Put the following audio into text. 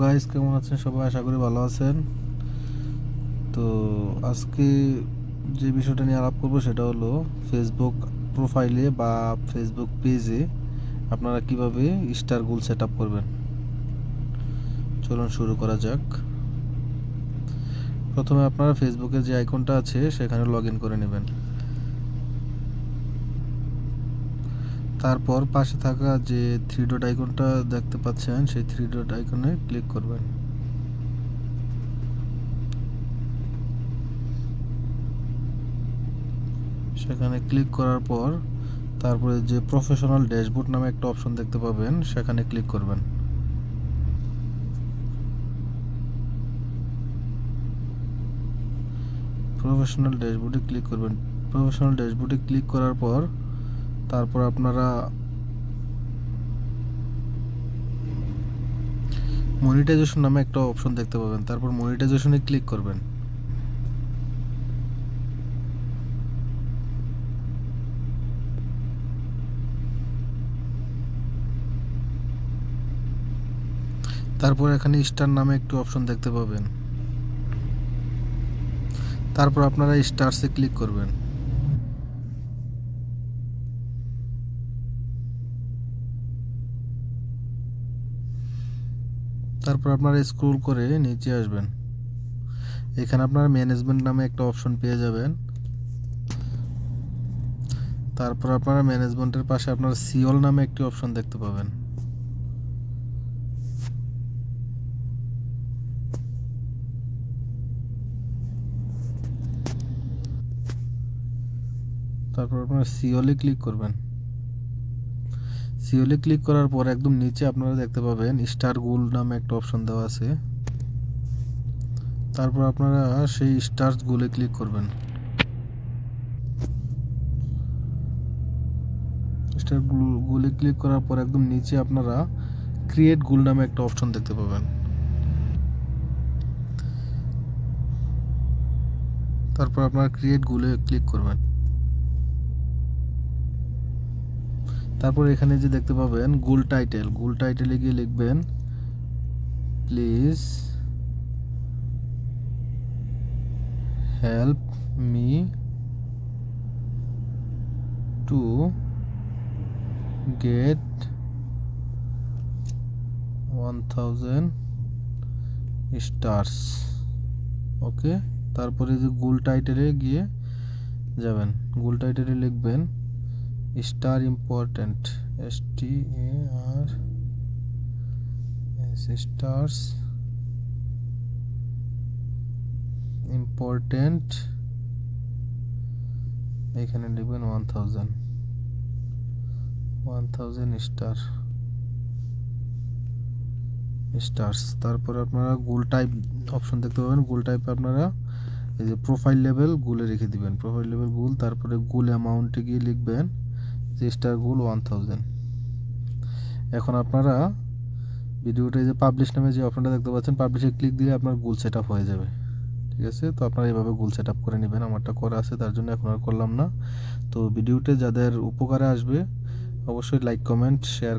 Guys, কেমন আছেন সবাই? আশা করি ভালো আছেন। তো আজকে যে বিষয়টা নিয়ে আলাপ করবো সেটা হলো ফেসবুক প্রোফাইলে বা ফেসবুক পেজে আপনারা কিভাবে স্টার গোল সেট আপ করবেন। চলুন শুরু করা যাক। প্রথমে আপনারা ফেসবুকে যে আইকনটা আছে সেখানে লগ ইন করে নেবেন। তারপর পাশে থাকা যে থ্রি ডট আইকনটা দেখতে পাচ্ছেন সেই থ্রি ডট আইকনে ক্লিক করবেন। সেখানে ক্লিক করার পর তারপরে যে প্রফেশনাল ড্যাশবোর্ড নামে একটা অপশন দেখতে পাবেন সেখানে ক্লিক করবেন। প্রফেশনাল ড্যাশবোর্ডে ক্লিক করার পর তারপর আপনারা মনিটাইজেশন নামে একটা অপশন দেখতে পাবেন, তারপর মনিটাইজেশনে ক্লিক করবেন। তারপর এখানে স্টার নামে একটি অপশন দেখতে পাবেন, তারপর আপনারা স্টারসে ক্লিক করবেন। তারপর আপনারা স্ক্রল করে নিচে আসবেন। এখানে আপনারা ম্যানেজমেন্ট নামে একটা অপশন পেয়ে যাবেন। তারপর আপনারা ম্যানেজমেন্টের পাশে আপনারা সিওল নামে একটি অপশন দেখতে পাবেন। তারপর আপনারা সিওলে ক্লিক করবেন। সিওলে ক্লিক করার পর একদম নিচে আপনারা দেখতে পাবেন স্টার গোল নামে একটা অপশন দেওয়া আছে। তারপর আপনারা সেই স্টার্স গোলে ক্লিক করবেন। স্টার গোলে ক্লিক করার পর একদম নিচে আপনারা ক্রিয়েট গোল নামে একটা অপশন দেখতে পাবেন। তারপর আপনারা ক্রিয়েট গোলে ক্লিক করবেন। তারপর এখানে যে দেখতে পাবেন গোল টাইটেলে গিয়ে লিখবেন please help me to get 1000 stars. Okay, তারপরে যে গোল টাইটেলে গিয়ে যাবেন, গোল টাইটেলে লিখবেন star important, STAR stars important, এখানে লিখবেন 1000 স্টার্স। তারপরে আপনারা গোল টাইপ অপশন দেখতে পাবেন। গোল টাইপে আপনারা এই যে প্রোফাইল লেভেল গোলে রেখে দিবেন, প্রোফাইল লেভেল গোল। তারপরে গোল অ্যামাউন্টে গিয়ে লিখবেন যে স্টার গোল 1000। এখন আপনারা ভিডিওটা যে পাবলিশ নামে যে অপশনটা দেখতে পাচ্ছেন, পাবলিশে ক্লিক দিলে আপনার গোল সেট আপ হয়ে যাবে। ঠিক আছে, তো আপনারা এইভাবে গোল সেট আপ করে নেবেন। আমারটা করা আছে, তার জন্য এখন আর করলাম না। তো ভিডিওটা যাদের উপকারে আসবে অবশ্যই লাইক, কমেন্ট, শেয়ার